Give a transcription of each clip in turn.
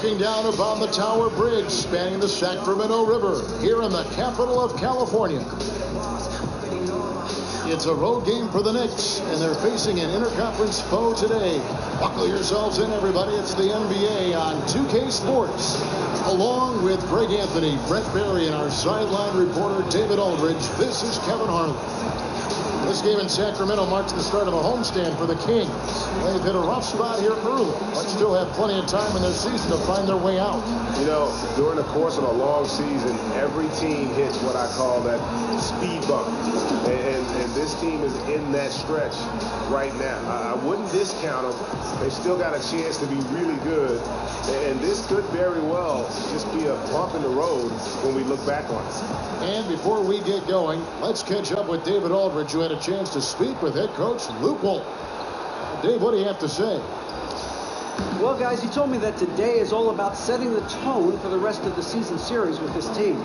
Looking down upon the Tower Bridge spanning the Sacramento River here in the capital of California. It's a road game for the Knicks, and they're facing an interconference foe today. Buckle yourselves in, everybody. It's the NBA on 2K Sports. Along with Greg Anthony, Brett Barry, and our sideline reporter, David Aldridge, this is Kevin Harlan. This game in Sacramento marks the start of a homestand for the Kings. They've hit a rough spot here early, but still have plenty of time in their season to find their way out. You know, during the course of a long season, every team hits what I call that speed bump. And this team is in that stretch right now. I wouldn't discount them. They've still got a chance to be really good. And this could very well just be a bump in the road when we look back on it. And before we get going, let's catch up with David Aldridge, who had a chance to speak with head coach Luke Walton. Dave, what do you have to say? Well, guys, he told me that today is all about setting the tone for the rest of the season series with this team.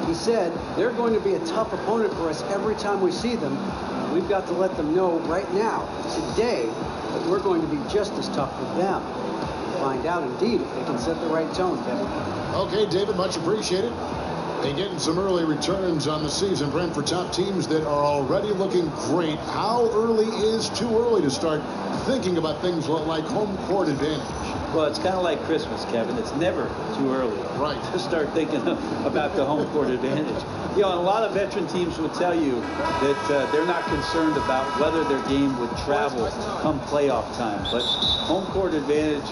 He said they're going to be a tough opponent for us every time we see them. We've got to let them know right now, today, that we're going to be just as tough for them. Find out, indeed, if they can set the right tone, Kevin. Okay, David, much appreciated. They getting some early returns on the season, Brent, for top teams that are already looking great. How early is too early to start thinking about things like home court advantage? Well, it's kind of like Christmas, Kevin. It's never too early to start thinking about the home court advantage. You know, and a lot of veteran teams would tell you that they're not concerned about whether their game would travel come playoff time. But home court advantage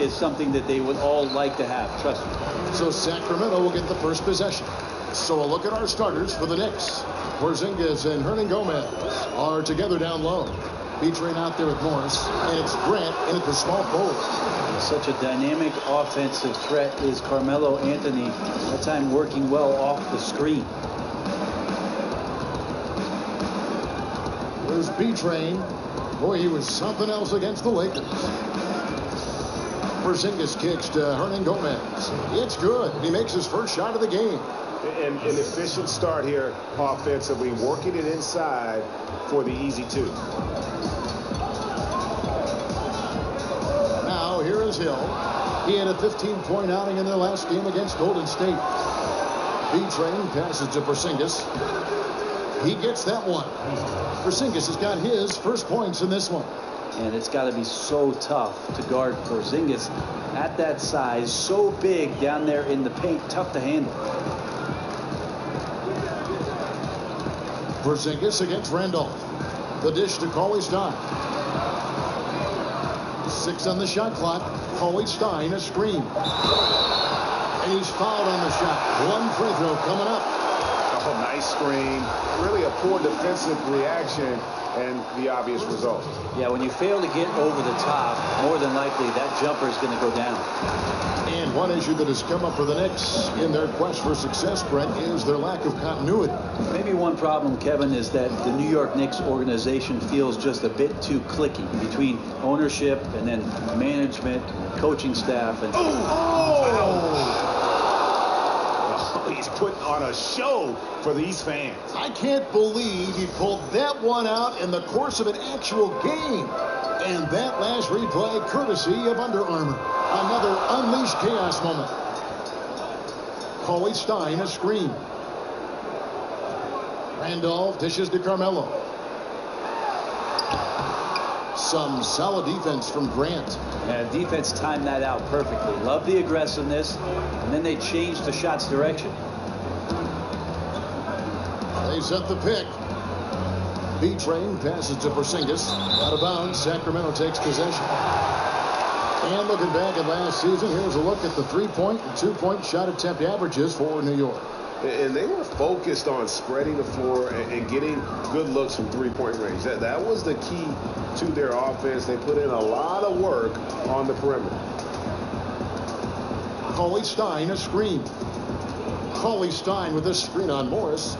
is something that they would all like to have, trust me. So Sacramento will get the first possession. So a look at our starters for the Knicks. Porzingis and Hernan Gomez are together down low. B-Train out there with Morris, and it's Grant in at the small forward. Such a dynamic offensive threat is Carmelo Anthony. That time working well off the screen. There's B-Train. Boy, he was something else against the Lakers. Porzingis kicks to Hernan Gomez. It's good. He makes his first shot of the game. An efficient start here offensively, working it inside for the easy two. Now here is Hill. He had a 15-point outing in their last game against Golden State. B-Train passes to Porzingis. He gets that one. Porzingis has got his first points in this one. And it's got to be so tough to guard Porzingis at that size, so big down there in the paint, tough to handle. Porzingis against Randolph. The dish to Cauley-Stein. 6 on the shot clock. Cauley-Stein a screen. And he's fouled on the shot. One free throw coming up. Oh, nice screen. Really a poor defensive reaction and the obvious result. Yeah, when you fail to get over the top, more than likely that jumper is going to go down. And one issue that has come up for the Knicks in their quest for success, Brent, is their lack of continuity. Maybe one problem, Kevin, is that the New York Knicks organization feels just a bit too cliquey between ownership and then management, coaching staff, and he's putting on a show for these fans. I can't believe he pulled that one out in the course of an actual game. And that last replay courtesy of Under Armour. Another unleashed chaos moment. Cauley-Stein a screen. Randolph dishes to Carmelo. Some solid defense from Grant. Yeah, defense timed that out perfectly. Love the aggressiveness, and then they changed the shot's direction. They set the pick. B-Train passes to Porzingis. Out of bounds, Sacramento takes possession. And looking back at last season, here's a look at the 3-point and 2-point shot attempt averages for New York. And they were focused on spreading the floor and getting good looks from 3-point range. That was the key to their offense. They put in a lot of work on the perimeter. Cauley-Stein a screen. Cauley-Stein with a screen on Morris.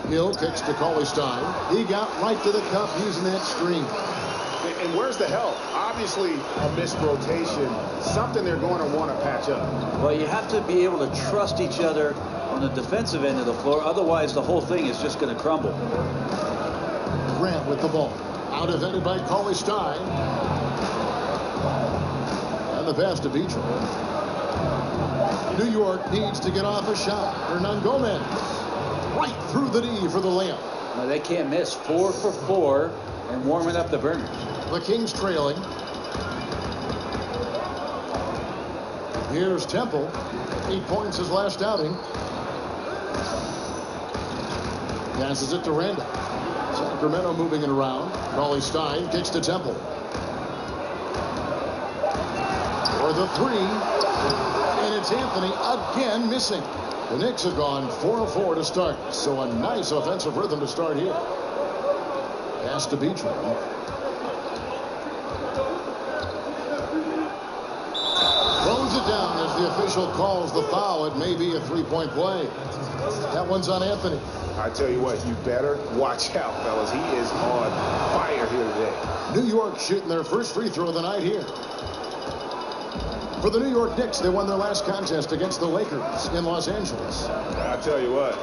Hill kicks to Cauley-Stein. He got right to the cup using that screen. And where's the help? Obviously a missed rotation, something they're going to want to patch up. Well, you have to be able to trust each other on the defensive end of the floor. Otherwise, the whole thing is just going to crumble. Grant with the ball. Out defended by Cauley-Stein. And the pass to B-Train. New York needs to get off a shot. Hernan Gomez right through the D for the layup. Well, they can't miss. 4 for 4 and warming up the burners. The Kings trailing. Here's Temple. 8 points his last outing. Passes it to Randall. Sacramento moving it around. Cauley Stein kicks to Temple. For the three. And it's Anthony again missing. The Knicks have gone 4 of 4 to start. So a nice offensive rhythm to start here. Pass to Beachman. Throws it down as the official calls the foul. It may be a three-point play. That one's on Anthony. I tell you what, you better watch out, fellas. He is on fire here today. New York shooting their first free throw of the night here. For the New York Knicks, they won their last contest against the Lakers in Los Angeles. I tell you what,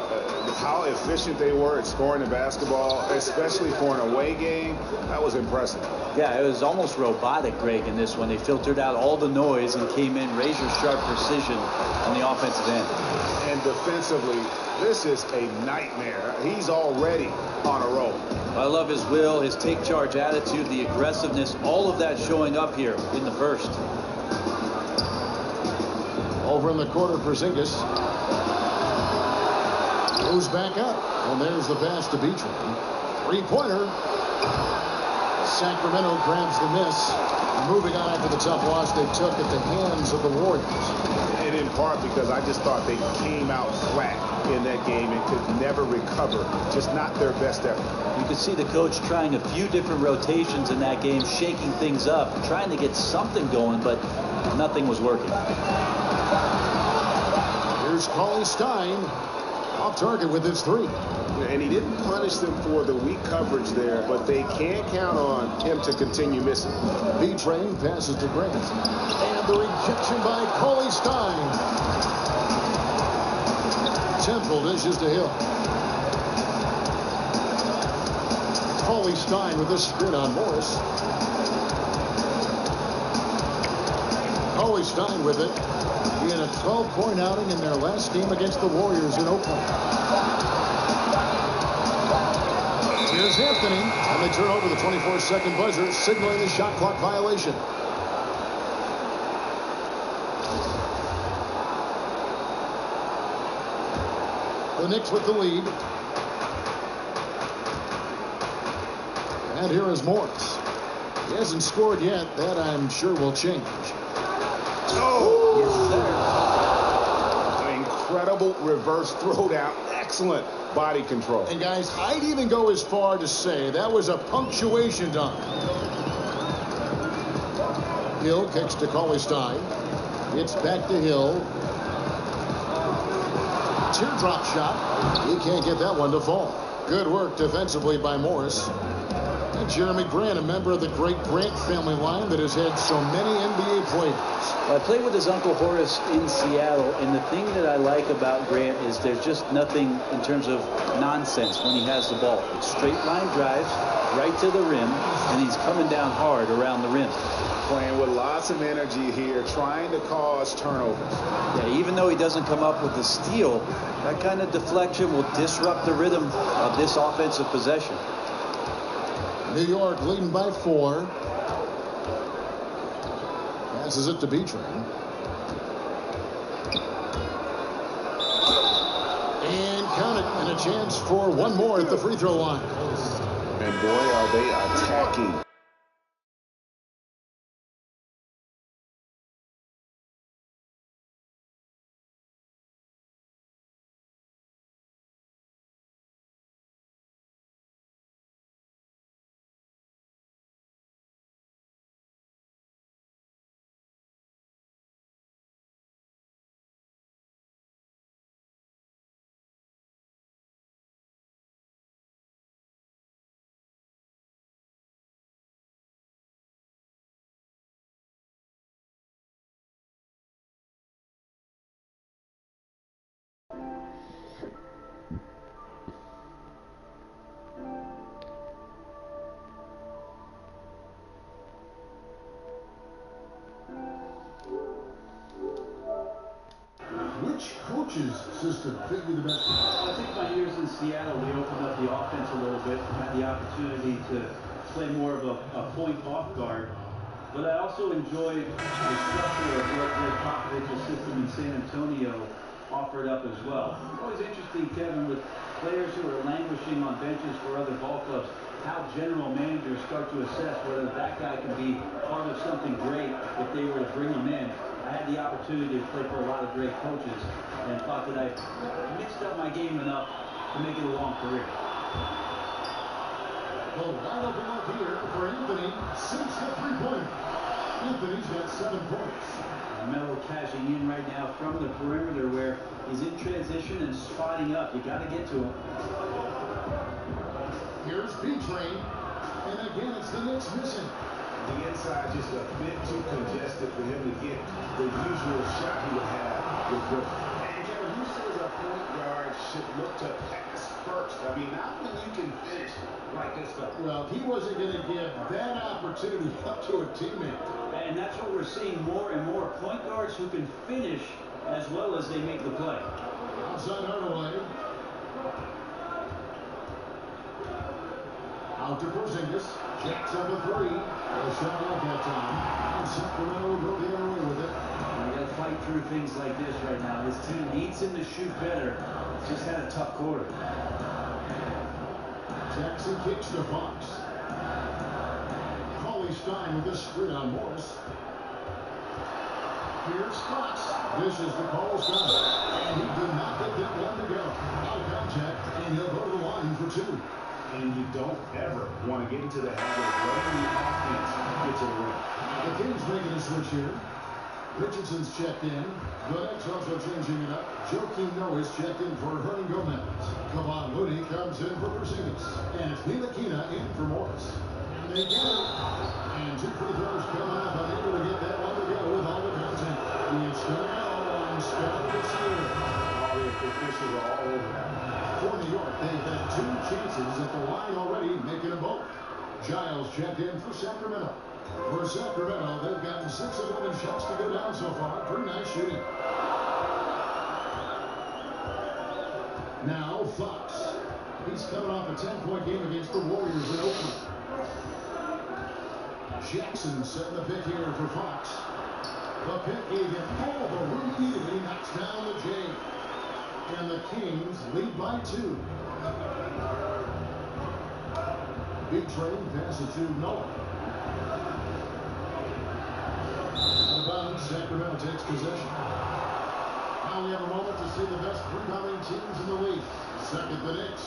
how efficient they were at scoring the basketball, especially for an away game, that was impressive. Yeah, it was almost robotic, Greg, in this one. They filtered out all the noise and came in razor-sharp precision on the offensive end. And defensively, this is a nightmare. He's already on a roll. I love his will, his take-charge attitude, the aggressiveness, all of that showing up here in the first. Over in the corner, Porzingis goes back up, and there's the pass to Beachman. Three-pointer. Sacramento grabs the miss. Moving on after the tough loss they took at the hands of the Warriors. And in part because I just thought they came out flat in that game and could never recover. Just not their best effort. You could see the coach trying a few different rotations in that game, shaking things up, trying to get something going, but nothing was working. Here's Cauley Stein off target with his three. And he didn't punish them for the weak coverage there, but they can't count on him to continue missing. B-Train passes to Grant. And the rejection by Cauley Stein. Temple dishes to Hill. Cauley Stein with a sprint on Morris. Cauley Stein with it. He had a 12-point outing in their last game against the Warriors in Oakland. Here's Anthony, and they turn over the 24-second buzzer, signaling the shot clock violation. The Knicks with the lead. And here is Morris. He hasn't scored yet. That, I'm sure, will change. Oh! Yes, sir. An incredible reverse throwdown. Excellent body control. And guys, I'd even go as far to say that was a punctuation dunk. Hill kicks to Cauley Stein. It's back to Hill. Teardrop shot. He can't get that one to fall. Good work defensively by Morris. And Jeremy Grant, a member of the great Grant family line that has had so many NBA players. Well, I played with his uncle Horace in Seattle, and the thing that I like about Grant is there's just nothing in terms of nonsense when he has the ball. It's straight line drives right to the rim, and he's coming down hard around the rim. Playing with lots of energy here, trying to cause turnovers. Yeah, even though he doesn't come up with the steal, that kind of deflection will disrupt the rhythm of this offensive possession. New York leading by 4. Passes it to B-Train. And count it. And a chance for one more at the free throw line. And boy, are they attacking. system fit you the best? I think my years in Seattle, we opened up the offense a little bit, had the opportunity to play more of a point off guard. But I also enjoyed the structure of what Greg Popovich's system in San Antonio offered up as well. Always interesting, Kevin, with players who are languishing on benches for other ball clubs, how general managers start to assess whether that guy can be part of something great if they were to bring him in. I had the opportunity to play for a lot of great coaches and thought that I mixed up my game enough to make it a long career. Well, wide open look here for Anthony. Sinks the three-pointer. Anthony's got 7 points. Melo cashing in right now from the perimeter where he's in transition and spotting up. You got to get to him. Here's B-Train. And again, it's the Knicks missing. The inside just a bit too congested for him to get the usual shot he would have with Griffin. And Kevin, who says a point guard should look to pass first? I mean, not when you can finish like this stuff. Well, he wasn't going to give that opportunity up to a teammate. And that's what we're seeing more and more. Point guards who can finish as well as they make the play. Outside Hardaway. Out to Porzingis. Jacks up a 3. A shot off that time. And Sacramento will go the other way with it. You got to fight through things like this right now. This team needs him to shoot better. Just had a tough quarter. Jackson kicks to Fox. Stein with a screen on Morris. Here's Fox. This is the call shot. And he did not get that one to go. Out of contact, and he'll go to the line for 2. And you don't ever want to get into the habit of letting the offense get to the rim. The Kings making a switch here. Richardson's checked in. The Knicks also changing it up. Joakim Noah's checked in for Hernan Gomez. Kevon Looney comes in for Porzingis. And it's Ntilikina in for Morris. And they get it. And 2 free throws coming up. Unable to get that one to go with all the content. It's going to go on spell this year. All the officials are all over that. For New York, they've had 2 chances at the line already, making them both. Giles checked in for Sacramento. For Sacramento, they've gotten 6 of 11 shots to go down so far. Pretty nice shooting. Now Fox. He's coming off a 10-point game against the Warriors in Oakland. Jackson setting the pick here for Fox. The pick gave him all the room he needed. He knocks down the J. And the Kings lead by 2. Big train passes to Noah. Out of bounds, Sacramento takes possession. Now we have a moment to see the best rebounding teams in the league. Second, the Knicks.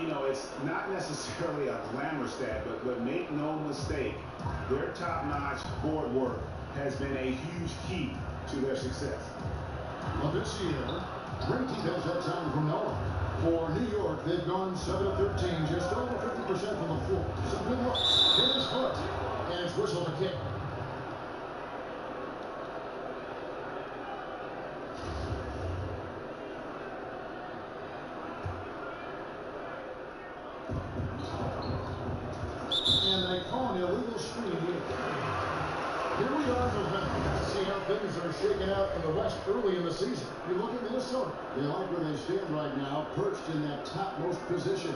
You know, it's not necessarily a glamour stat, but make no mistake, their top-notch board work has been a huge key to their success. Well, this year, great defense that time from Noah. For New York, they've gone 7 of 13, just over 50% from the floor. Some good looks. Hit his foot, and it's whistle to kick. And they call an illegal screen here. Here we are in November. Let's see how things are shaking out in the West early in the season. You look at Minnesota. They like where they stand right now, perched in that topmost position.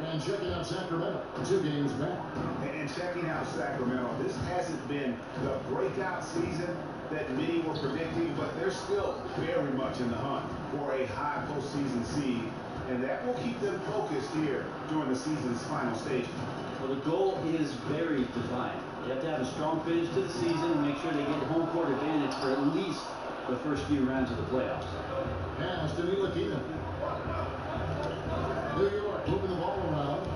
And checking out Sacramento, 2 games back. And checking out Sacramento, this hasn't been the breakout season that many were predicting, but they're still very much in the hunt for a high postseason seed. And that will keep them focused here during the season's final stage. Well, the goal is very defined. You have to have a strong finish to the season and make sure they get home court advantage for at least the first few rounds of the playoffs. Pass to Ntilikina. New York moving the ball around.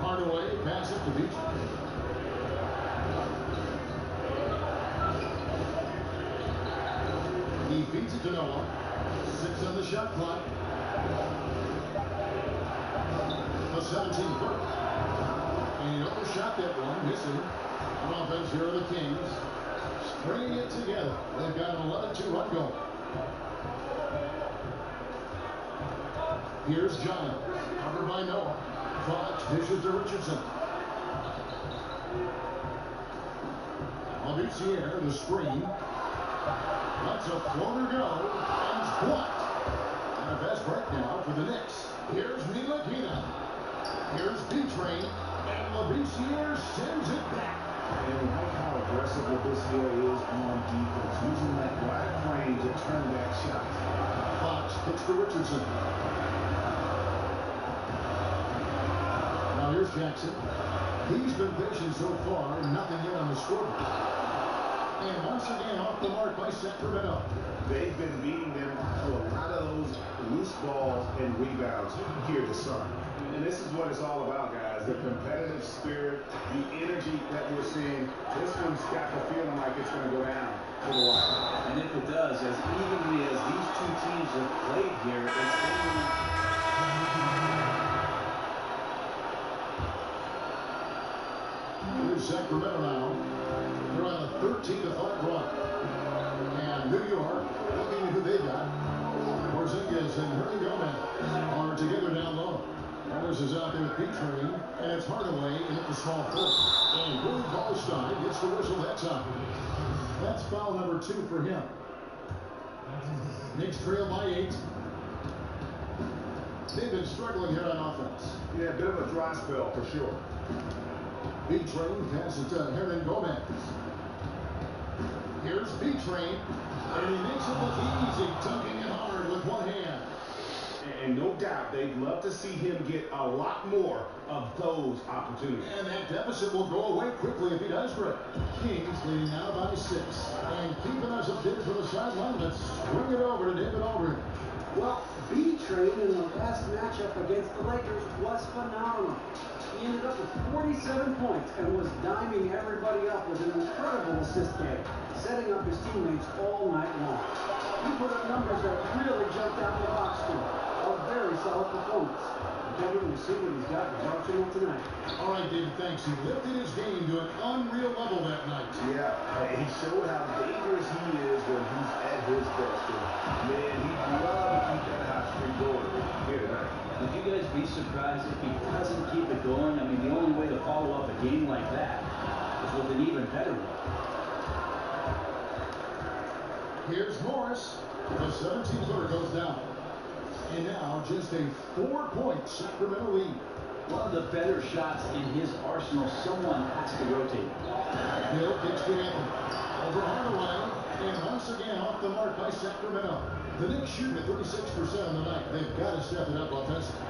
Hardaway passes to Beach. He feeds it to Noah. 6 on the shot clock. The 17-foot. And he overshot that one, missing. On offense, here are the Kings. Stringing it together. They've got an 11-2 run going. Here's Giles. Covered by Noah. Fox dishes to Richardson. Albizier, the screen. That's a floater go. And blocked. And a fast break now for the Knicks. Here's Ntilikina. Here's B-Train. And Labissiere sends it back. And like how aggressive Labissiere is on defense, using that wide frame to turn that shot. Fox kicks to Richardson. Now here's Jackson. He's been patient so far, nothing yet on the scoreboard. And once again off the mark by Sacramento. They've been beating them to a lot of those loose balls and rebounds. You can hear the sun. And this is what it's all about, guys. The competitive spirit, the energy that we're seeing. This one's got the feeling like it's going to go down to the wire. And if it does, as evenly as these two teams have played here, it's been... Here's Sacramento now. They're on a 13-5 run. And New York, looking at who they got. Porzingis and Hernan Gomez are together down low. Morris is out there with B-Train, and it's Hardaway in at the small forward. And Willie Cauley-Stein gets the whistle that time. That's foul number 2 for him. Knicks trail by 8. They've been struggling here on offense. Yeah, a bit of a dry spell for sure. B-Train passes to Hernan Gomez. Here's B-Train, and he makes it look easy, tugging it hard with one hand. And no doubt, they'd love to see him get a lot more of those opportunities. And that deficit will go away quickly if he does break. Kings leading now by 6. And keeping us updated from the sideline, let's swing it over to David Aldridge. Well, B-Train in the last matchup against the Lakers was phenomenal. He ended up with 47 points and was diming everybody up with an incredible assist game, setting up his teammates all night long. He put up numbers that really jumped out the box score. A very solid performance. Kevin, we'll see what he's got in Arsenal tonight. All right, David, thanks. He lifted his game to an unreal level that night. Yeah, he showed how dangerous he is when he's at his best. And man, he'd love to keep that hot streak going here tonight. Would you guys be surprised if he doesn't keep it going? I mean, the only way to follow up a game like that is with an even better one. Here's Morris. The 17-footer goes down. And now just a 4-point Sacramento lead. One of the better shots in his arsenal. Someone has to rotate. Hill kicks to Anthony. Over Hardaway. And once again off the mark by Sacramento. The Knicks shoot at 36% on the night. They've got to step it up offensively.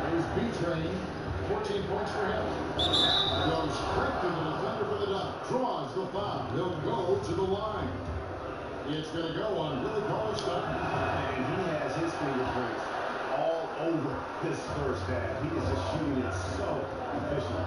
There's B-Train. 14 points for him. Goes straight to the defender for the dunk. Draws the foul. He'll go to the line. It's going to go on Willie Cauley-Stein. And he has his fingerprints all over this first half. He is just shooting it so efficient.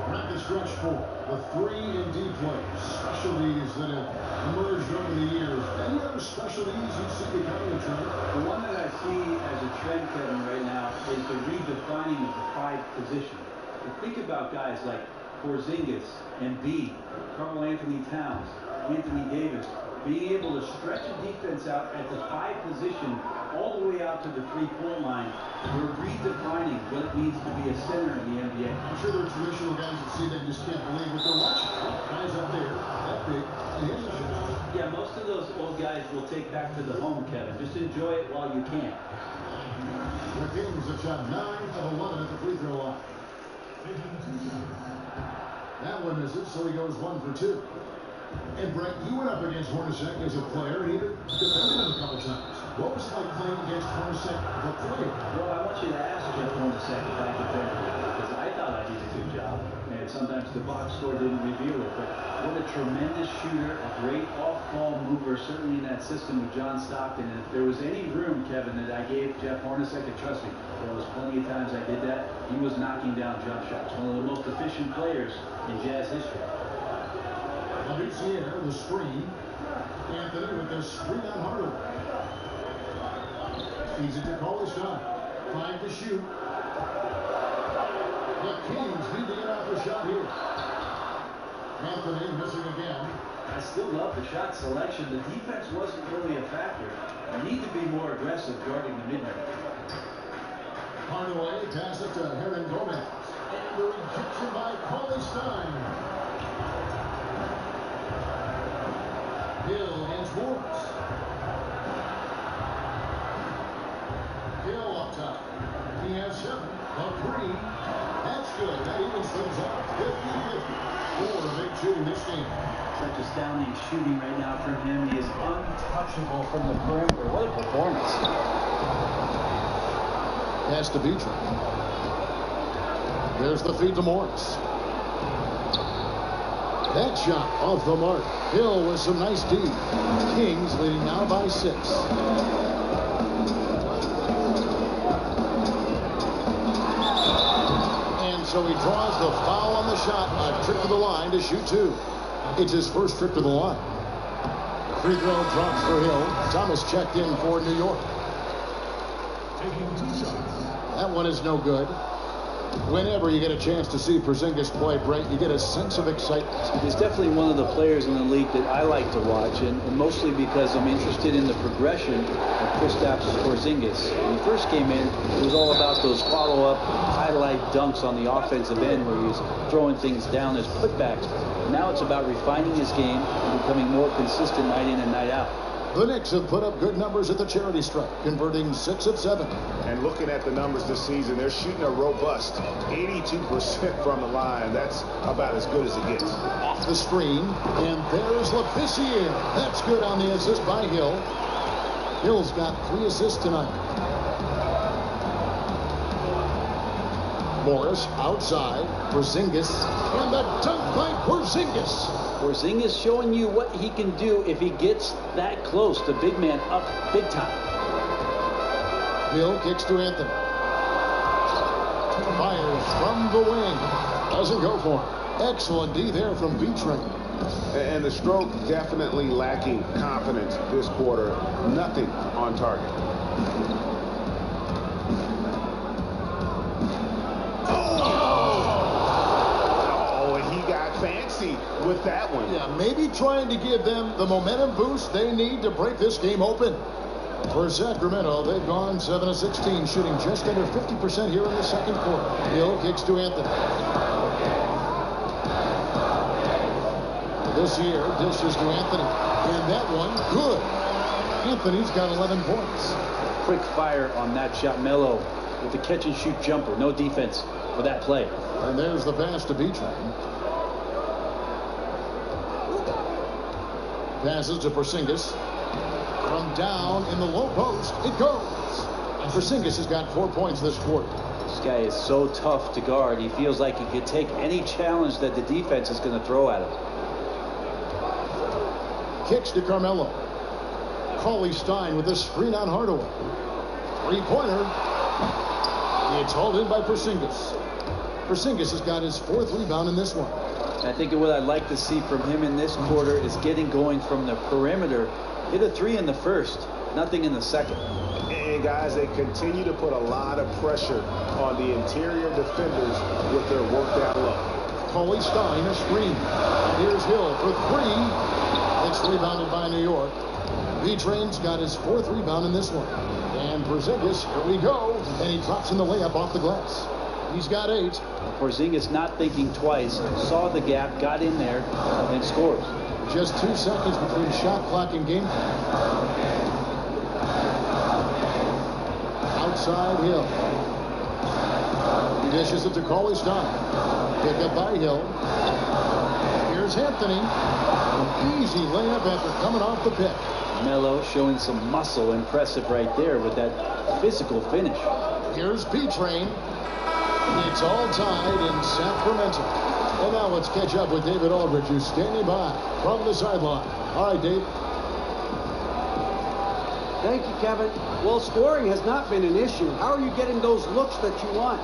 At the stretch 4, the 3 and D play. Specialties that have emerged over the years. Any other specialties you see becoming a trend? The one that I see as a trend, Kevin, right now is the redefining of the 5 position. And think about guys like Porzingis, Embiid, Karl Anthony Towns, Anthony Davis, being able to stretch a defense out at the 5 position all the way out to the 3-point line. We're redefining what it means to be a center in the NBA. I'm sure there are traditional guys that see that and just can't believe what they're watching. Guys up there, that big, and hitting the shot. Yeah, most of those old guys will take back to the home, Kevin. Just enjoy it while you can. The Kings have shot 9 of 11 at the free throw line. That one misses, so he goes 1 for 2. And Brett, you went up against Hornacek as a player and even defended him a couple times. What was it like playing against Hornacek as a player? Well, I want you to ask Jeff Hornacek if I defended him, because I thought I did a good job. And sometimes the box score didn't reveal it, but what a tremendous shooter, a great off-ball mover, certainly in that system with John Stockton. And if there was any room, Kevin, that I gave Jeff Hornacek, and trust me, there was plenty of times I did that, he was knocking down jump shots. One of the most efficient players in Jazz history. Labissiere, the screen. Anthony with the screen on Hardaway. Feeds it to Cauley-Stein. 5 to shoot. The Kings need to get off the shot here. Anthony missing again. I still love the shot selection. The defense wasn't really a factor. You need to be more aggressive guarding the mid-range. Hardaway pass it to Hernan Gomez. And the rejection by Cauley-Stein. Hill against Morris. shooting right now from him. He is untouchable from the perimeter. What a performance. Pass to Beecham. There's the feed to Morris. That shot off the mark. Hill with some nice D. Kings leading now by 6. And so he draws the foul on the shot. A trip to the line to shoot 2. It's his first trip to the line. Free throw drops for Hill. Thomas checked in for New York. Taking 2 shots. That one is no good. Whenever you get a chance to see Porzingis play, Brent, you get a sense of excitement. He's definitely one of the players in the league that I like to watch, and mostly because I'm interested in the progression of Kristaps Porzingis. When he first came in, it was all about those follow-up highlight dunks on the offensive end where he was throwing things down as putbacks. Now it's about refining his game and becoming more consistent night in and night out. The Knicks have put up good numbers at the charity stripe, converting 6 of 7. And looking at the numbers this season, they're shooting a robust 82% from the line. That's about as good as it gets. Off the screen, and there's Labissiere. That's good on the assist by Hill. Hill's got 3 assists tonight. Morris outside. Porzingis, and the dunk by Porzingis. Porzingis showing you what he can do if he gets that close. The big man up big time. Hill kicks to Anthony. Fires from the wing. Doesn't go for him. Excellent D there from Beecham. And the stroke definitely lacking confidence this quarter. Nothing on target. With that one. Yeah, maybe trying to give them the momentum boost they need to break this game open. For Sacramento, they've gone 7 of 16, shooting just under 50% here in the second quarter. Hill kicks to Anthony. This year, dishes to Anthony. And that one, good. Anthony's got 11 points. Quick fire on that shot. Melo with the catch and shoot jumper. No defense for that play. And there's the pass to Beecham. Passes to Porzingis. From down in the low post, it goes. Porzingis has got 4 points this quarter. This guy is so tough to guard. He feels like he could take any challenge that the defense is going to throw at him. Kicks to Carmelo. Cauley Stein with a screen on Hardaway. 3-pointer. It's hauled in by Porzingis. Porzingis has got his 4th rebound in this one. I think what I'd like to see from him in this quarter is getting going from the perimeter. Hit a 3 in the first, nothing in the second. And guys, they continue to put a lot of pressure on the interior defenders with their work down low. Cauley Stein, a screen. Here's Hill for 3. It's rebounded by New York. Beechram's got his 4th rebound in this one. And Porzingis, here we go. And he drops in the layup off the glass. He's got 8. Porzingis not thinking twice, saw the gap, got in there, and scores. Just 2 seconds between shot clock and game time. Outside Hill. He dishes it to Cauley Stein. Pick up by Hill. Here's Anthony. An easy layup after coming off the pick. Melo showing some muscle, impressive right there with that physical finish. Here's B-Train. It's all tied in Sacramento. And now let's catch up with David Aldridge, who's standing by from the sideline. All right, Dave. Thank you, Kevin. Well, scoring has not been an issue. How are you getting those looks that you want?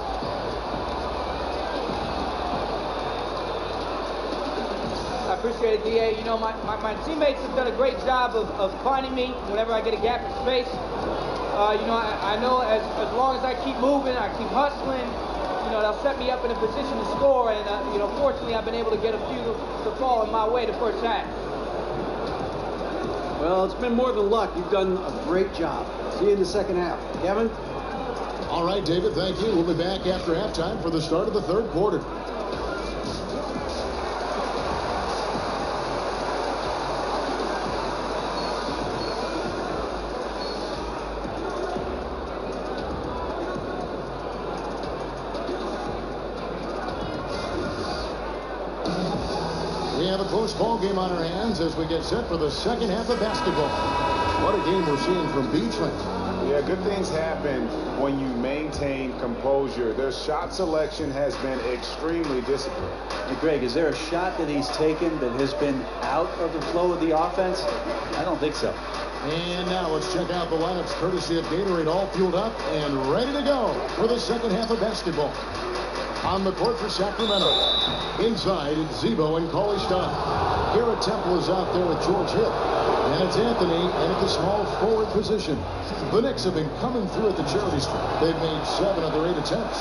I appreciate it, DA. You know, my teammates have done a great job of finding me whenever I get a gap in space. You know, I know as long as I keep moving, I keep hustling, you know, they'll set me up in a position to score. And, you know, fortunately, I've been able to get a few to fall in my way the first half. Well, it's been more than luck. You've done a great job. See you in the second half. Kevin? All right, David, thank you. We'll be back after halftime for the start of the third quarter. have a close ball game on our hands as we get set for the second half of basketball. What a game we're seeing from B-Train. Yeah, good things happen when you maintain composure. Their shot selection has been extremely disciplined. Hey, Greg, is there a shot that he's taken that has been out of the flow of the offense? I don't think so. And now let's check out the lineups courtesy of Gatorade, all fueled up and ready to go for the second half of basketball. On the court for Sacramento. Inside, it's Zebo and Cauley Stein. Garrett Temple is out there with George Hill. And it's Anthony and at the small forward position. The Knicks have been coming through at the charity stripe. They've made 7 of their 8 attempts.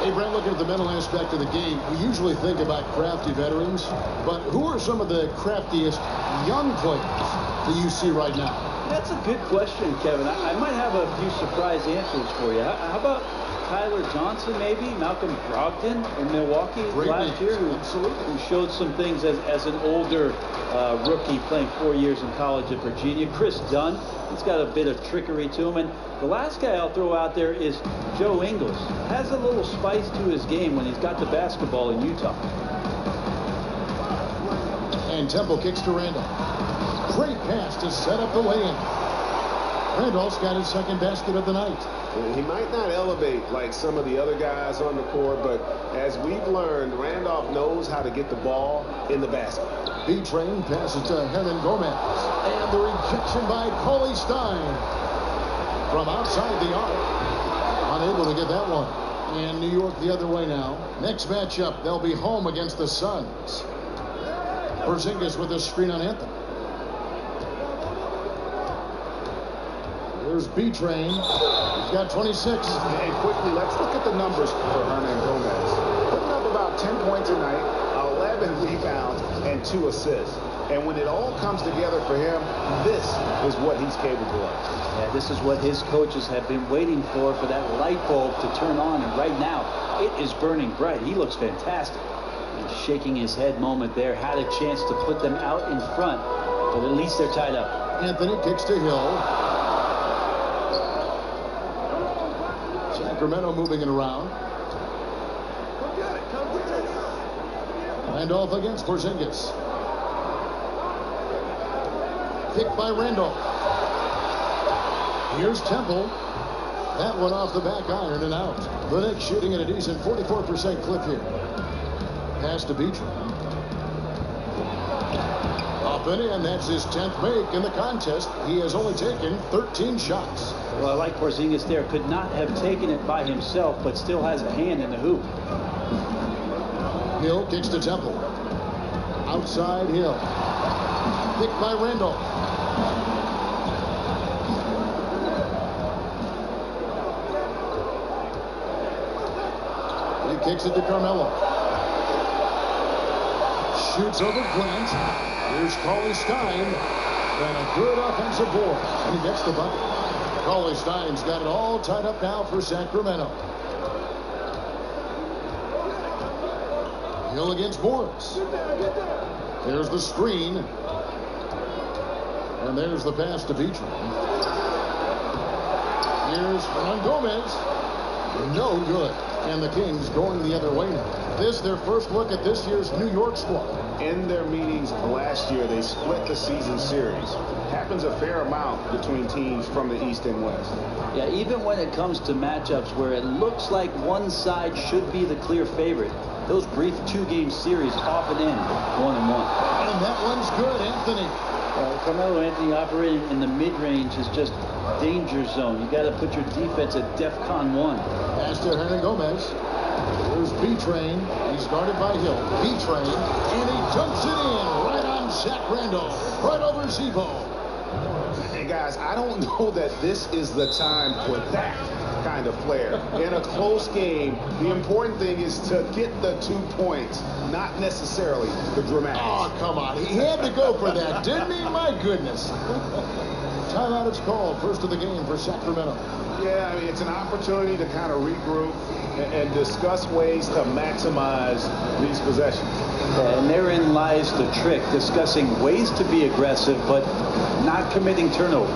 Hey, Brent, looking at the mental aspect of the game, we usually think about crafty veterans, but who are some of the craftiest young players that you see right now? That's a good question, Kevin. I might have a few surprise answers for you. How about Tyler Johnson, maybe? Malcolm Brogdon in Milwaukee last year, who showed some things as an older rookie playing 4 years in college at Virginia. Chris Dunn, he's got a bit of trickery to him. And the last guy I'll throw out there is Joe Ingles. Has a little spice to his game when he's got the basketball in Utah. And Temple kicks to Randall. Great pass to set up the lay-in. Randall's got his second basket of the night. He might not elevate like some of the other guys on the court, but as we've learned, Randolph knows how to get the ball in the basket. B-Train passes to Hernan Gomez. And the rejection by Cauley Stein from outside the arc. Unable to get that one. And New York the other way now. Next matchup, they'll be home against the Suns. Porzingis with a screen on Anthony. There's B-Train. He's got 26. And quickly, let's look at the numbers for Hernan Gomez. Putting up about 10 points a night, 11 rebounds, and 2 assists. And when it all comes together for him, this is what he's capable of. Yeah, this is what his coaches have been waiting for that light bulb to turn on. And right now, it is burning bright. He looks fantastic. He's shaking his head moment there. Had a chance to put them out in front, but at least they're tied up. Anthony kicks to Hill. Sacramento moving it around. Randolph against Porzingis. Kicked by Randolph. Here's Temple. That one off the back iron and out. The Knicks shooting at a decent 44% clip here. Pass to Beecham. Up and in. That's his 10th make in the contest. He has only taken 13 shots. Well, I like Porzingis there. Could not have taken it by himself, but still has a hand in the hoop. Hill kicks to Temple. Outside Hill. Picked by Randolph. He kicks it to Carmelo. Shoots over Grant. Here's Cauley Stein. And a good offensive board. And he gets the bucket. Cauley Stein's got it all tied up now for Sacramento. Hill against Morris. There's the screen. And there's the pass to Beecham. Here's Hernan Gomez. No good. And the Kings going the other way now. This their first look at this year's New York squad. In their meetings last year, they split the season series. Happens a fair amount between teams from the East and West. Yeah, even when it comes to matchups where it looks like one side should be the clear favorite, those brief 2-game series often end 1-1. And that one's good, Anthony. Carmelo Anthony operating in the mid-range is just danger zone. You got to put your defense at DEFCON 1. Pass to Hernan Gomez. There's B-Train. He's guarded by Hill. B-Train. And he dumps it in right on Zach Randolph. Right over Zebo. Hey, guys, I don't know that this is the time for that kind of flair. In a close game, the important thing is to get the 2 points, not necessarily the dramatics. Oh, come on. He had to go for that, didn't he? My goodness. Timeout is called. First of the game for Sacramento. Yeah, I mean, it's an opportunity to kind of regroup and discuss ways to maximize these possessions. And therein lies the trick, discussing ways to be aggressive, but not committing turnovers.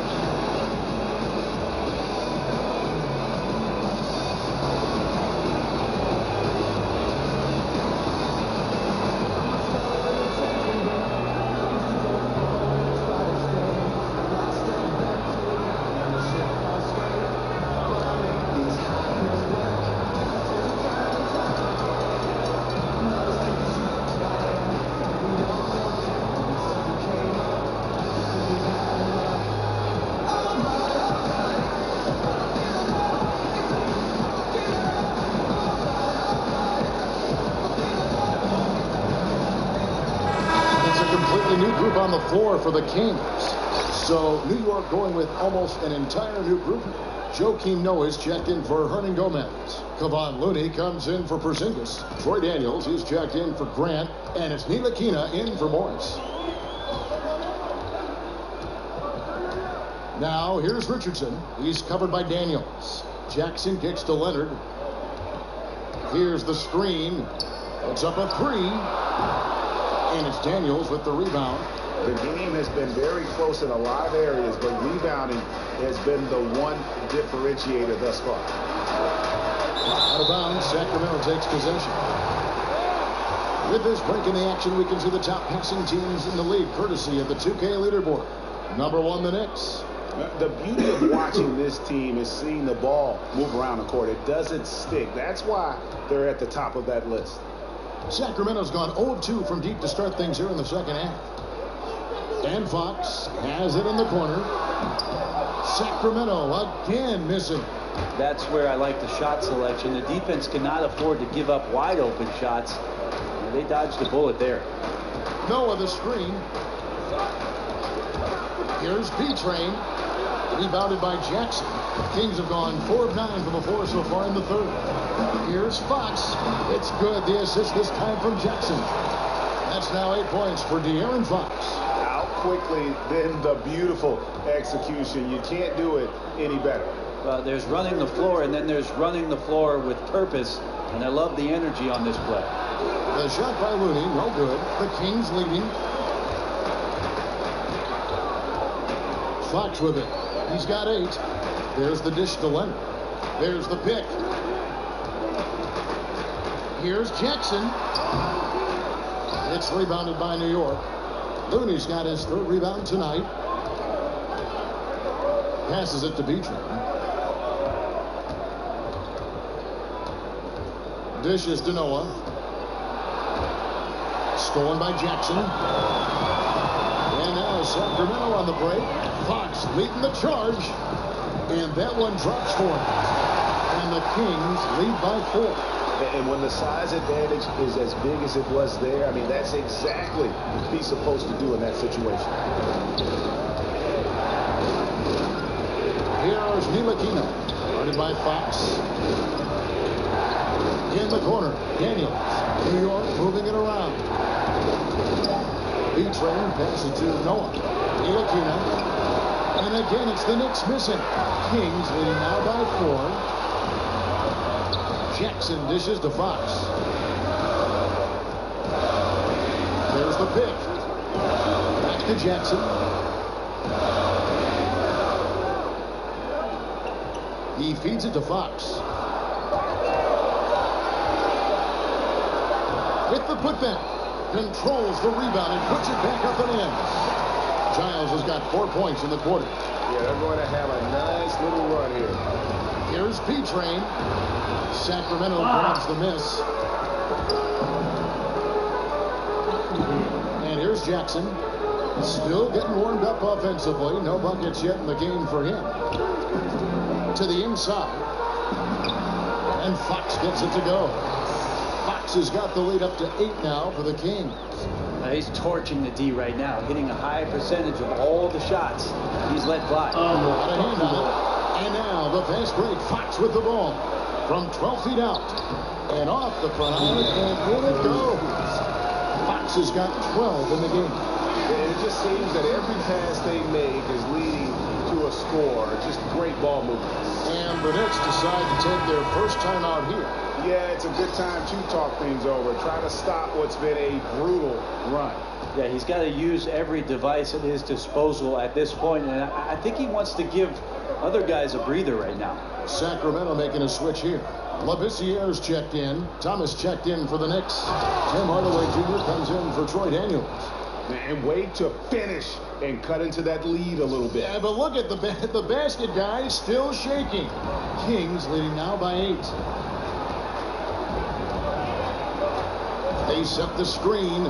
completely new group on the floor for the Kings. So New York going with almost an entire new group. Joakim Noah's checked in for Hernan Gomez. Kevon Looney comes in for Porzingis. Troy Daniels is checked in for Grant. And it's Ntilikina in for Morris. Now here's Richardson. He's covered by Daniels. Jackson kicks to Leonard. Here's the screen. It's up a three. And it's Daniels with the rebound. The game has been very close in a lot of areas, but rebounding has been the one differentiator thus far. Out of bounds, Sacramento takes possession. With this break in the action, we can see the top passing teams in the league, courtesy of the 2K leaderboard. Number 1, the Knicks. The beauty of watching this team is seeing the ball move around the court. It doesn't stick. That's why they're at the top of that list. Sacramento's gone 0-2 from deep to start things here in the second half. And Fox has it in the corner. Sacramento again missing. That's where I like the shot selection. The defense cannot afford to give up wide open shots. They dodged the bullet there. Noah the screen. Here's B-Train. Rebounded by Jackson. Kings have gone 4 of 9 from the floor so far in the third. Here's Fox. It's good. The assist this time from Jackson. That's now 8 points for De'Aaron Fox. Out quickly, then the beautiful execution. You can't do it any better. There's running the floor, and then there's running the floor with purpose. And I love the energy on this play. The shot by Looney, no good. The Kings leading. Fox with it. He's got 8. There's the dish to Leonard. There's the pick. Here's Jackson. It's rebounded by New York. Looney's got his 3rd rebound tonight. Passes it to B-Train. Dishes to Noah. Stolen by Jackson. And now Sacramento on the break. Fox leading the charge. And that one drops for him. And the Kings lead by 4. And when the size advantage is as big as it was there, I mean, that's exactly what he's supposed to do in that situation. Here's Ntilikina. Guarded by Fox. In the corner, Daniels. New York moving it around. B-Train passes to Noah. Ntilikina. And again, it's the Knicks missing. Kings leading now by 4. Jackson dishes to Fox. There's the pick. Back to Jackson. He feeds it to Fox. With the putback. Controls the rebound and puts it back up and in. Giles has got 4 points in the quarter. Yeah, they're going to have a nice little run here. Here's P-Train. Sacramento grabs the miss. And here's Jackson. Still getting warmed up offensively. No buckets yet in the game for him. To the inside. And Fox gets it to go. Fox has got the lead up to 8 now for the Kings. He's torching the D right now, hitting a high percentage of all the shots he's let fly. Got a hand on it. And now the fast break. Fox with the ball. From 12 feet out. And off the front iron. And in it goes. Fox has got 12 in the game. And it just seems that every pass they make is leading to a score. Just great ball movement. And the Knicks decide to take their first time out here. Yeah, it's a good time to talk things over. Try to stop what's been a brutal run. Yeah, he's got to use every device at his disposal at this point, and I think he wants to give other guys a breather right now. Sacramento making a switch here. Lavissiere's checked in. Thomas checked in for the Knicks. Tim Hardaway Jr. comes in for Troy Daniels. And wait to finish and cut into that lead a little bit. Yeah, but look at the basket, guys, still shaking. Kings leading now by 8. They set the screen.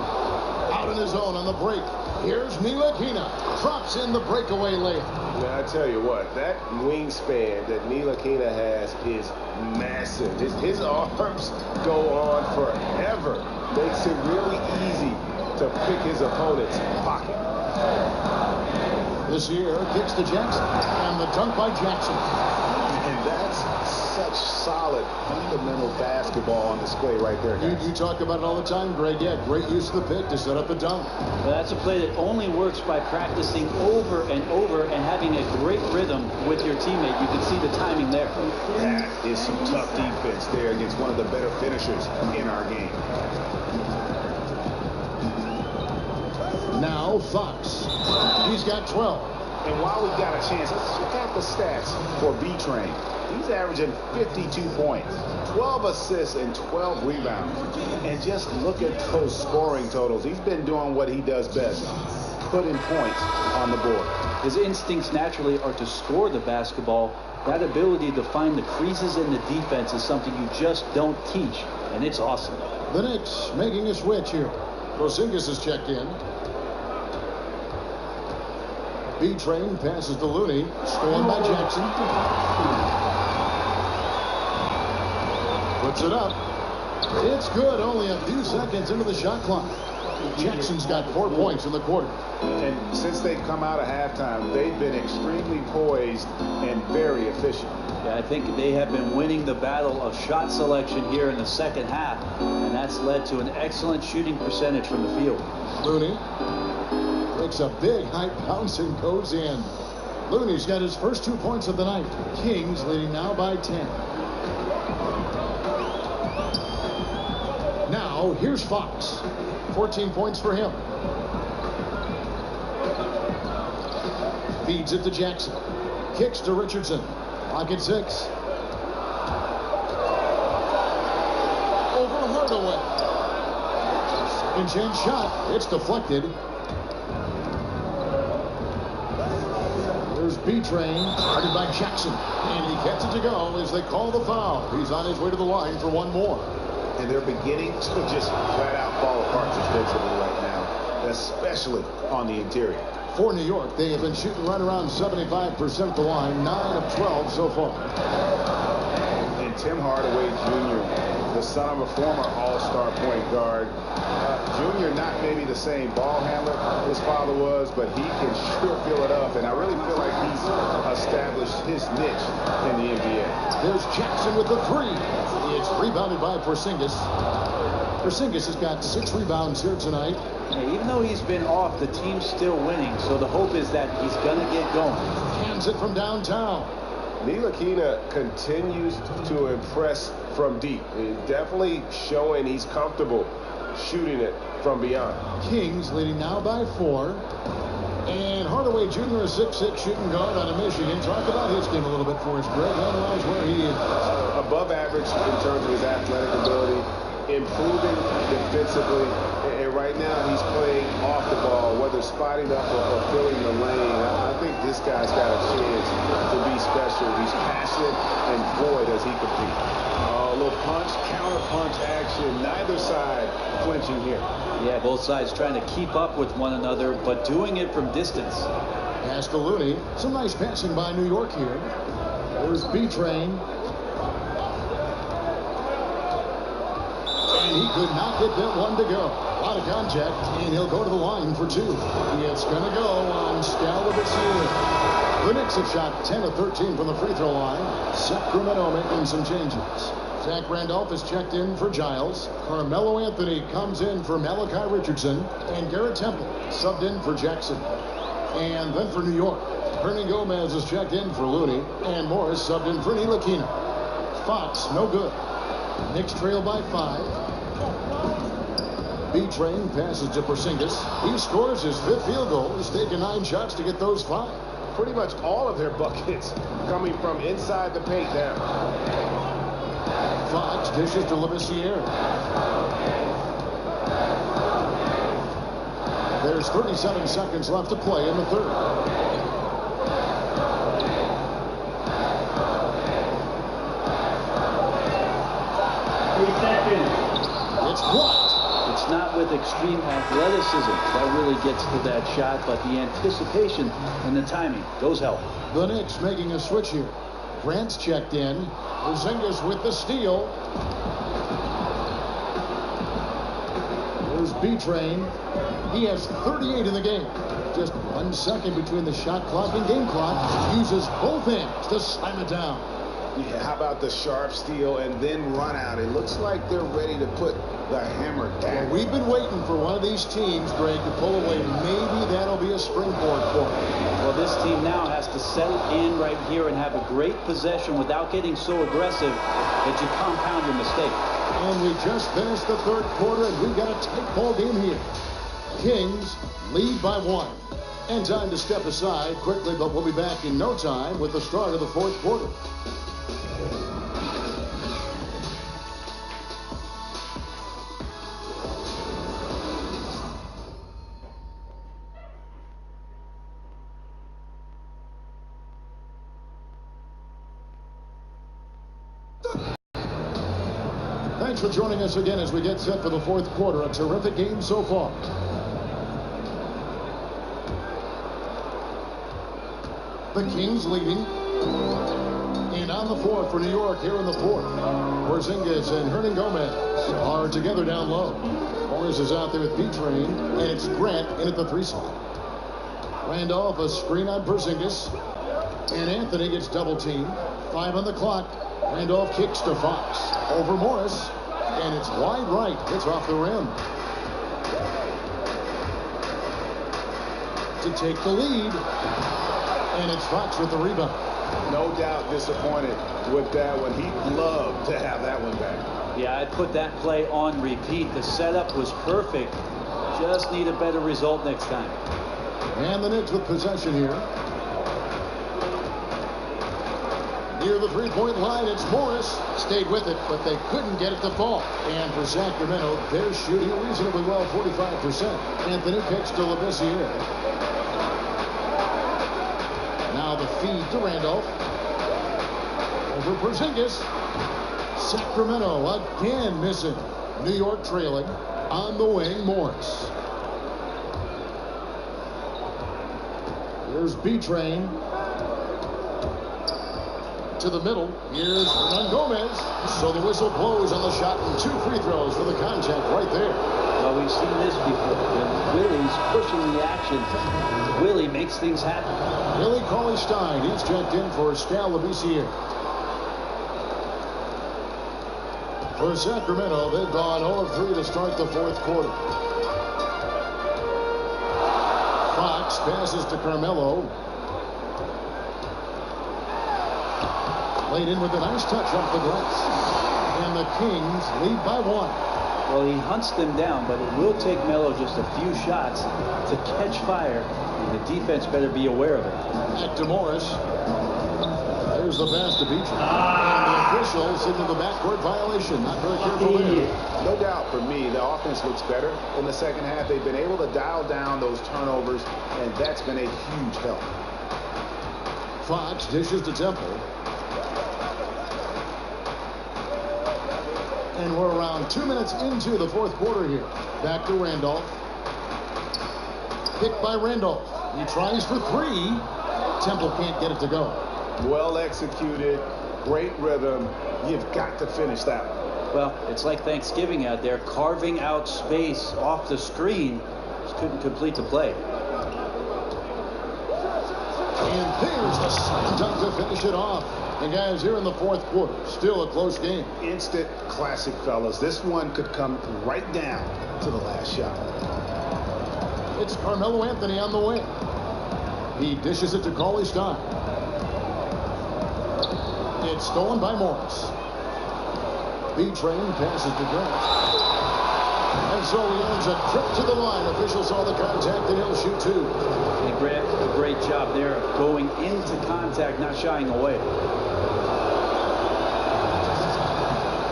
Out in his own on the break. Here's Ntilikina. Drops in the breakaway layup. Now, I tell you what, that wingspan that Ntilikina has is massive. His arms go on forever. Makes it really easy to pick his opponent's pocket. This year, kicks to Jackson, and the dunk by Jackson. And that's such solid, fundamental basketball on display right there, guys. You talk about it all the time, Greg. Yeah, great use of the pick to set up the dunk. Well, that's a play that only works by practicing over and over and having a great rhythm with your teammate. You can see the timing there. That is some tough defense there against one of the better finishers in our game. Now Fox. He's got 12. And while we've got a chance, let's check out the stats for B-Train. He's averaging 52 points, 12 assists, and 12 rebounds. And just look at those scoring totals. He's been doing what he does best, putting points on the board. His instincts naturally are to score the basketball. That ability to find the creases in the defense is something you just don't teach, and it's awesome. The Knicks making a switch here. Porzingis is checked in. B-Train passes to Looney. Scored by Jackson. Puts it up. It's good. Only a few seconds into the shot clock. Jackson's got 4 points in the quarter. And since they've come out of halftime, they've been extremely poised and very efficient. Yeah, I think they have been winning the battle of shot selection here in the second half, and that's led to an excellent shooting percentage from the field. Looney takes a big high bounce and goes in. Looney's got his first 2 points of the night. Kings leading now by 10. Now here's Fox. 14 points for him. Feeds it to Jackson. Kicks to Richardson. Pocket 6. Over Hardaway. Second chance shot. It's deflected. There's B-Train, guarded by Jackson. And he gets it to go as they call the foul. He's on his way to the line for one more. And they're beginning to just flat out fall apart defensively right now, especially on the interior. For New York, they have been shooting right around 75% at the line, 9 of 12 so far. And Tim Hardaway Jr., the son of a former all-star point guard. Junior, not maybe the same ball handler his father was, but he can sure fill it up. And I really feel like he's established his niche in the NBA. There's Jackson with the 3. It's rebounded by Porzingis. Porzingis has got 6 rebounds here tonight. Yeah, even though he's been off, the team's still winning, so the hope is that he's going to get going. Hands it from downtown. Ntilikina continues to impress from deep. He's definitely showing he's comfortable shooting it from beyond. Kings leading now by 4. And Hardaway Jr., a 6'6" shooting guard out of Michigan. Talk about his game a little bit for us, Greg. Analyze where he is. Above average in terms of his athletic ability, improving defensively, and right now he's playing off the ball, whether spotting up or filling the lane. I think this guy's got a chance to be special. He's passionate, and boy, does he compete. A little punch, counter punch action. Neither side flinching here. Yeah, both sides trying to keep up with one another, but doing it from distance. Pass to Looney. Some nice passing by New York here. There's B-Train. And he could not get that one to go. A lot of contact, and he'll go to the line for 2. It's going to go on Scal with this year. The Knicks have shot 10 of 13 from the free throw line. Sacramento making some changes. Zach Randolph is checked in for Giles. Carmelo Anthony comes in for Malachi Richardson. And Garrett Temple subbed in for Jackson. And then for New York, Hernan Gomez is checked in for Looney. And Morris subbed in for Ntilikina. Fox, no good. Knicks trail by 5. B-Train passes to Porzingis. He scores his 5th field goal. He's taken 9 shots to get those 5. Pretty much all of their buckets coming from inside the paint now. Fox dishes to Labissiere. There's 37 seconds left to play in the 3rd. 3 seconds. It's blocked. It's not with extreme athleticism that really gets to that shot, but the anticipation and the timing, those help. The Knicks making a switch here. Grant's checked in. Porzingis with the steal. There's B-Train. He has 38 in the game. Just 1 second between the shot clock and game clock. Uses both hands to slam it down. Yeah, how about the sharp steal and then run out? It looks like they're ready to put the hammer down. Well, we've been waiting for one of these teams, Greg, to pull away. Maybe that'll be a springboard for them. Well, this team now has to settle in right here and have a great possession without getting so aggressive that you compound your mistake. And we just finished the third quarter, and we've got a tight ball game here. Kings lead by 1. And time to step aside quickly, but we'll be back in no time with the start of the fourth quarter. Thanks for joining us again as we get set for the fourth quarter. A terrific game so far. The Kings leading. And on the floor for New York here in the fourth. Porzingis and Hernan Gomez are together down low. Morris is out there with B-Train, and it's Grant in at the 3 slot. Randolph, a screen on Porzingis. And Anthony gets double teamed. 5 on the clock. Randolph kicks to Fox. Over Morris. And it's wide right. It's off the rim. To take the lead. And it's Fox with the rebound. No doubt disappointed with that one. He'd love to have that one back. Yeah, I'd put that play on repeat. The setup was perfect. Just need a better result next time. And the Knicks with possession here. Near the three-point line, it's Morris. Stayed with it, but they couldn't get it to fall. And for Sacramento, they're shooting reasonably well, 45%. Anthony kicks to Labissiere. Now the feed to Randolph. Over Porzingis. Sacramento again missing. New York trailing. On the wing, Morris. Here's B-Train. To the middle. Here's Hernan Gomez. So the whistle blows on the shot and 2 free throws for the contact right there. Well, we've seen this before. When Willie's pushing the action, Willie makes things happen. Willie Cauley-Stein. He's checked in for Skal Labissiere. For Sacramento, they've gone 0 of 3 to start the fourth quarter. Fox passes to Carmelo. Laid in with a nice touch off the glass. And the Kings lead by 1. Well, he hunts them down, but it will take Melo just a few shots to catch fire, and the defense better be aware of it. Back to Morris. There's the pass to Beach. And the official signaled the backcourt violation. Not very careful there. No doubt for me, the offense looks better in the second half. They've been able to dial down those turnovers, and that's been a huge help. Fox dishes to Temple. And we're around 2 minutes into the fourth quarter here. Back to Randolph. Picked by Randolph. He tries for 3. Temple can't get it to go. Well executed. Great rhythm. You've got to finish that one. Well, it's like Thanksgiving out there, carving out space off the screen. Just couldn't complete the play. And there's the slam dunk to finish it off. And guys, here in the fourth quarter, still a close game. Instant classic, fellas. This one could come right down to the last shot. It's Carmelo Anthony on the wing. He dishes it to Cauley-Stein. It's stolen by Morris. B-Train passes to Grant. And so he earns a trip to the line. Officials saw the contact and he'll shoot 2. And Grant, a great job there of going into contact, not shying away.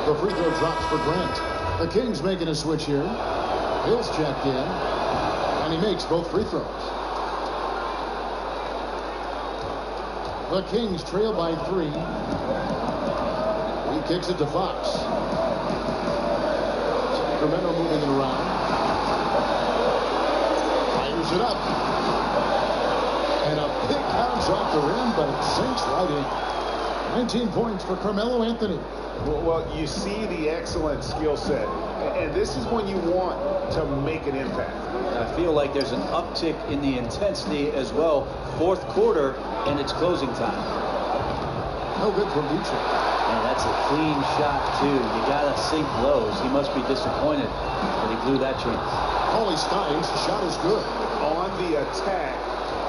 The free throw drops for Grant. The Kings making a switch here. Hill's checked in. And he makes both free throws. The Kings trail by 3. He kicks it to Fox. Sacramento moving it around. Fires it up. And a big bounce off the rim, but it sinks right in. 19 points for Carmelo Anthony. Well, you see the excellent skill set And this is when you want to make an impact. I feel like there's an uptick in the intensity as well. Fourth quarter, and it's closing time. No good from Beecham. And that's a clean shot, too. You got to sink those. He must be disappointed that he blew that chance. Cauley Stein's shot is good. On the attack,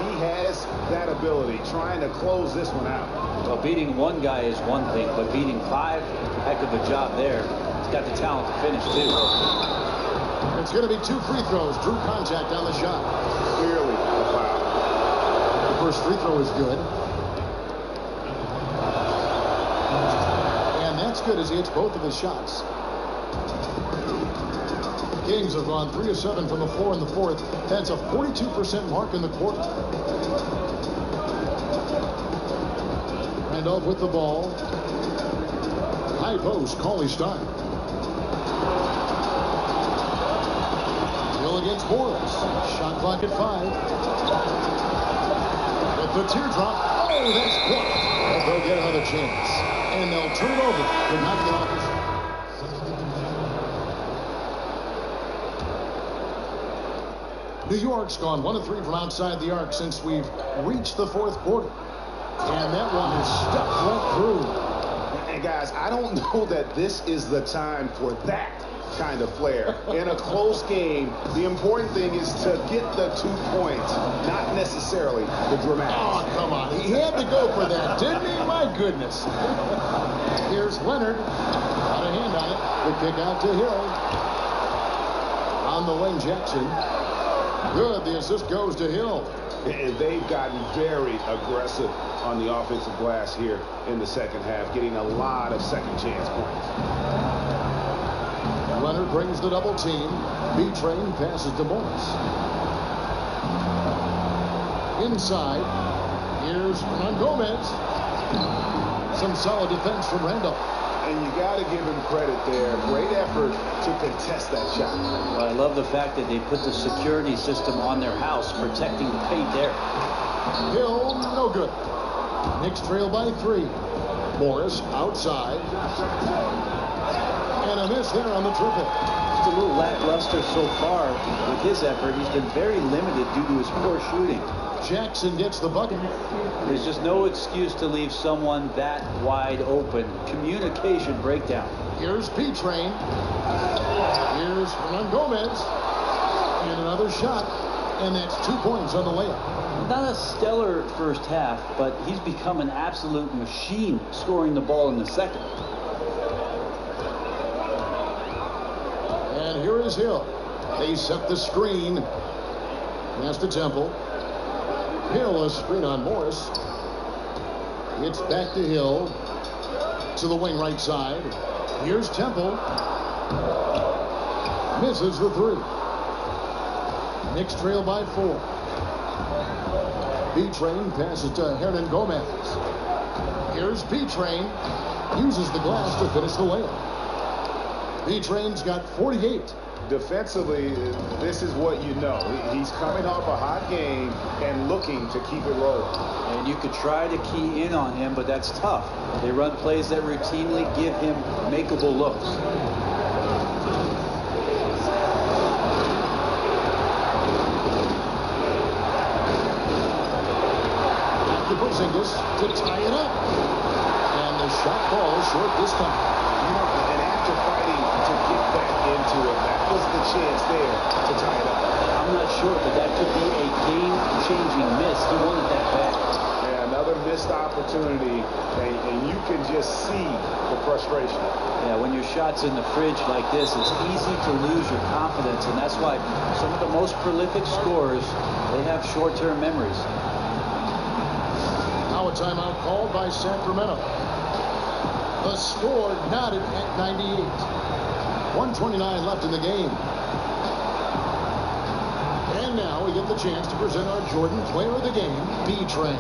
he has that ability, trying to close this one out. Well, beating one guy is one thing, but beating five, heck of a job there. He's got the talent to finish, too. It's going to be 2 free throws. Drew contact on the shot. Clearly a foul. The first free throw is good. And that's good as he hits both of his shots. Kings have gone 3 of 7 from the floor in the fourth. That's a 42% mark in the quarter. Randolph with the ball. High post, Cauley Stein. Hill against Morris. Shot clock at 5. With the teardrop. Oh, that's blocked. But they'll get another chance. And they'll turn it over to knock it off. New York's gone 1 of 3 from outside the arc since we've reached the fourth quarter. And that one is stuck right through. And guys, I don't know that this is the time for that kind of flair. In a close game, the important thing is to get the 2 points, not necessarily the dramatics. Oh, come on. He had to go for that, didn't he? My goodness. Here's Leonard. Got a hand on it. The kick out to Hill. On the wing, Jackson. Good. The assist goes to Hill. And they've gotten very aggressive on the offensive glass here in the second half, getting a lot of second chance points. Leonard brings the double team. B-Train passes to Morris. Inside. Here's Hernan Gomez. Some solid defense from Randolph. And you got to give him credit there. Great effort to contest that shot. Well, I love the fact that they put the security system on their house, protecting the paint there. Hill, no good. Knicks trail by 3. Morris outside. And a miss there on the triple. Just a little lackluster so far with his effort. He's been very limited due to his poor shooting. Jackson gets the bucket. There's just no excuse to leave someone that wide open. Communication breakdown. Here's P-Train. Here's Hernan Gomez. And another shot. And that's 2 points on the layup. Not a stellar first half, but he's become an absolute machine scoring the ball in the second. And here is Hill. They set the screen. Pass to Temple. Hill, a screen on Morris. It's back to Hill. To the wing right side. Here's Temple. Misses the 3. Knicks trail by 4. B-Train passes to Hernan Gomez. Here's B-Train. Uses the glass to finish the layup. B-Train's got 48. Defensively, this is what you know. He's coming off a hot game and looking to keep it rolling. And you could try to key in on him, but that's tough. They run plays that routinely give him makeable looks. To Porzingis to tie it up. And the shot falls short this time. And after fighting to get back into it, that was the chance there to tie it up. I'm not sure, but that could be a game-changing miss. He wanted that back. Yeah, another missed opportunity, and you can just see the frustration. Yeah, when your shot's in the fridge like this, it's easy to lose your confidence, and that's why some of the most prolific scorers, they have short-term memories. Now a timeout called by Sacramento. The score knotted at 98. 1:29 left in the game. And now we get the chance to present our Jordan Player of the Game, B-Train.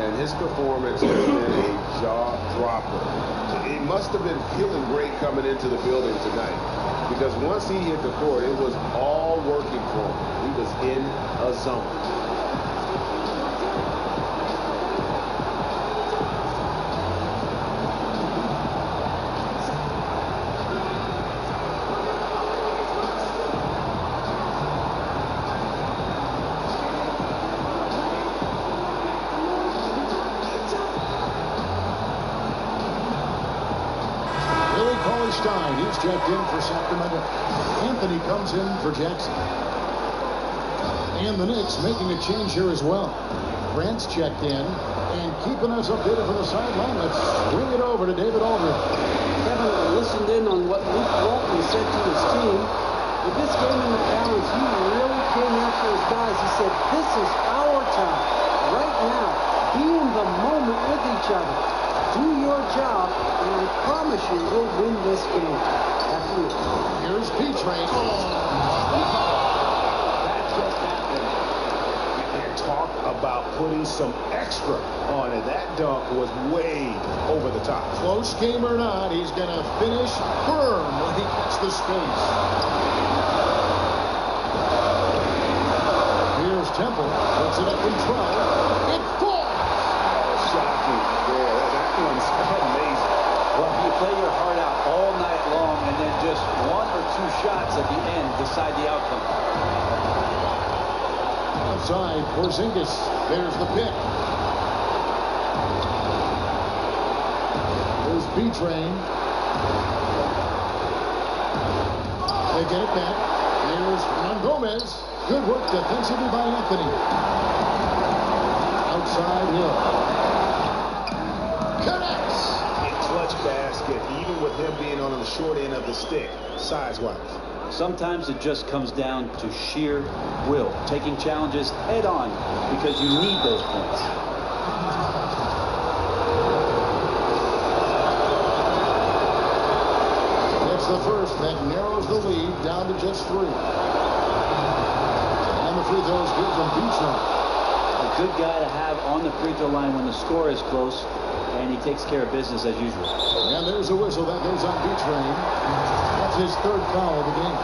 And his performance has been a jaw-dropper. He must have been feeling great coming into the building tonight, because once he hit the court, it was all working for him. He was in a zone. checked in for Sacramento. Anthony comes in for Jackson. And the Knicks making a change here as well. Grant's checked in and keeping us updated from the sideline. Let's swing it over to David Aldridge. Kevin, I listened in on what Luke Walton said to his team. With this game in the balance, he really came after his guys. He said, this is our time. Right now, be in the moment with each other. Do your job, and I promise you we'll win this game. After you. Here's P-Train. That just happened. And talk about putting some extra on it. That dunk was way over the top. Close game or not, he's going to finish firm when he gets the space. Here's Temple. Puts it up in 12. It falls. Shocking. Yeah, that one's amazing. Well, you play your heart out all night long, and then just one or two shots at the end decide the outcome. Outside, Porzingis. There's the pick. There's B-Train. They get it back. Here's Hernan Gomez. Good work defensively by Anthony. Outside Hill. Connects. A clutch basket, even with him being on the short end of the stick, size-wise. Sometimes it just comes down to sheer will, taking challenges head on because you need those points. It's the first that narrows the lead down to just 3. And the free throws good from B-Train. A good guy to have on the free throw line when the score is close, and he takes care of business as usual. And there's a whistle that goes on B-Train. That's his 3rd foul of the game.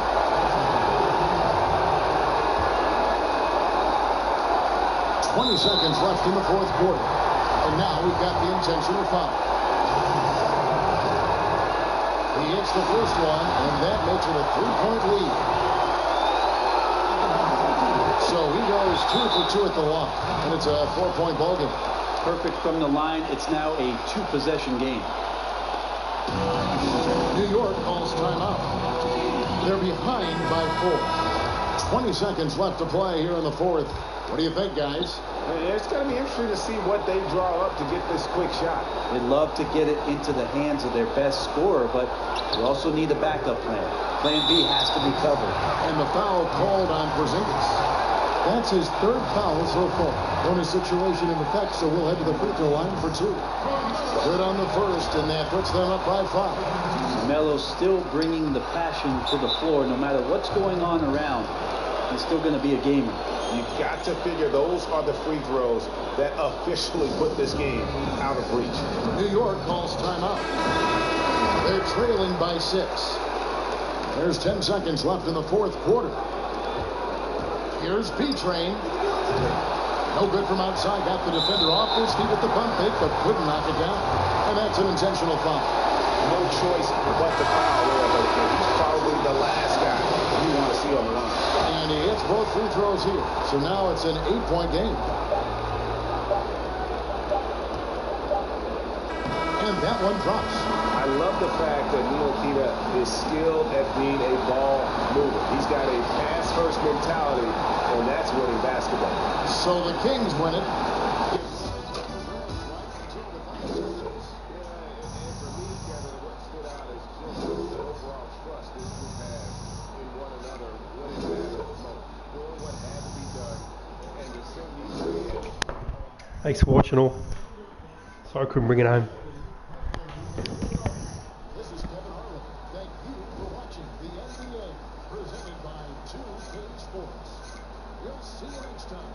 "20 seconds left in the 4th quarter. And now we've got the intentional foul. He hits the first one, and that makes it a 3-point lead. So he goes 2 for 2 at the line, and it's a 4-point ball game. Perfect from the line. It's now a 2-possession game. New York calls timeout. They're behind by 4. 20 seconds left to play here in the 4th. What do you think, guys? It's going to be interesting to see what they draw up to get this quick shot. They'd love to get it into the hands of their best scorer, but you also need a backup plan. Plan B has to be covered. And the foul called on Porzingis. That's his 3rd foul so far. Bonus situation in effect, so we'll head to the free throw line for 2. Good on the first, and that puts them up by 5. Melo's still bringing the passion to the floor. No matter what's going on around, he's still going to be a gamer. You've got to figure those are the free throws that officially put this game out of reach. New York calls timeout. They're trailing by 6. There's 10 seconds left in the 4th quarter. Here's B-Train. No good from outside. Got the defender off his feet with the pump fake, but couldn't knock it down. And that's an intentional foul. No choice but the foul there, but he's probably the last guy you want to see on the line. And he hits both free throws here. So now it's an 8-point game. And that one drops. I love the fact that Ntilikina is skilled at being a ball mover. He's got a pass-first mentality, and that's winning basketball. So the Kings win it. Thanks for watching all. Sorry I couldn't bring it home. This is Kevin Harlan. Thank you for watching the NBA presented by 2K Sports. We'll see you next time.